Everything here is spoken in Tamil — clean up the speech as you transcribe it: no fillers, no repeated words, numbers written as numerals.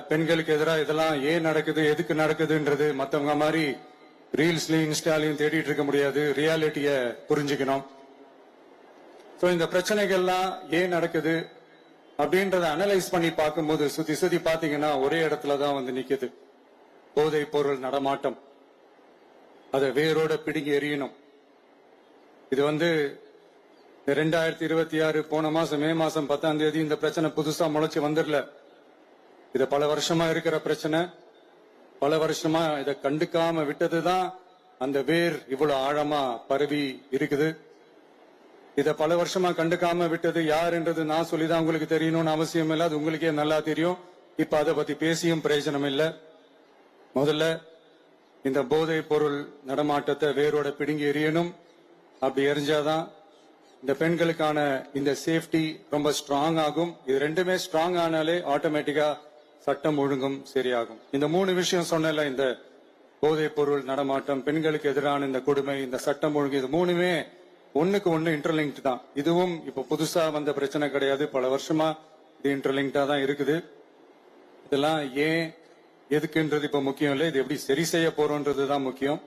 பெண்களுக்கு எதிராக இதெல்லாம் ஏன் நடக்குது, எதுக்கு நடக்குதுன்றது மத்தவங்க மாதிரி ரீல்ஸ்லயும் இன்ஸ்டாலையும் தேடிட்டு இருக்க முடியாது. ரியாலிட்டிய புரிஞ்சுக்கணும். இந்த பிரச்சனைகள்லாம் ஏன் நடக்குது அப்படின்றத அனலைஸ் பண்ணி பார்க்கும்போது சுத்தி சுத்தி பாத்தீங்கன்னா ஒரே இடத்துலதான் வந்து நிக்குது. போதைப் பொருள் நடமாட்டம், அதை வேரோட பிடுங்கி எறியணும். இது 2026 போன மாசம் மே மாசம் 10ஆம் தேதி இந்த பிரச்சனை புதுசா முளைச்சு வந்துடல. இது பல வருஷமா இருக்கிற பிரச்சனை. பல வருஷமா இதை கண்டுக்காம விட்டதுதான் அந்த வேர் இவ்வளவு ஆழமா பரவி இருக்குது. இத பல வருஷமா கண்டுக்காம விட்டது யாருன்றது நான் சொல்லிதான் உங்களுக்கு தெரியணும்னு அவசியம் இல்லை. அது உங்களுக்கே நல்லா தெரியும். இப்ப அதை பத்தி பேசியும் பிரயோஜனம் இல்லை. முதல்ல இந்த போதை பொருள் நடமாட்டத்தை வேரோட பிடுங்கி எறியணும். அப்படி எரிஞ்சாதான் இந்த பெண்களுக்கான இந்த சேஃப்டி ரொம்ப ஸ்ட்ராங் ஆகும். இது ரெண்டுமே ஸ்ட்ராங் ஆனாலே ஆட்டோமேட்டிக்கா சட்டம் ஒழுங்கும் சரியாகும். இந்த 3 விஷயம் சொன்னல, இந்த போதைப் பொருள் நடமாட்டம், பெண்களுக்கு எதிரான இந்த கொடுமை, இந்த சட்டம் ஒழுங்கு, இது 3மே ஒண்ணுக்கு ஒண்ணு இன்டர்லிங்க் தான். இதுவும் இப்ப புதுசா வந்த பிரச்சனை கிடையாது. பல வருஷமா இது இன்டர்லிங்க்டா தான் இருக்குது. இதெல்லாம் ஏன் எதுக்குன்றது இப்ப முக்கியம் இல்லை. இது எப்படி சரி செய்ய போறோம்ன்றது தான் முக்கியம்.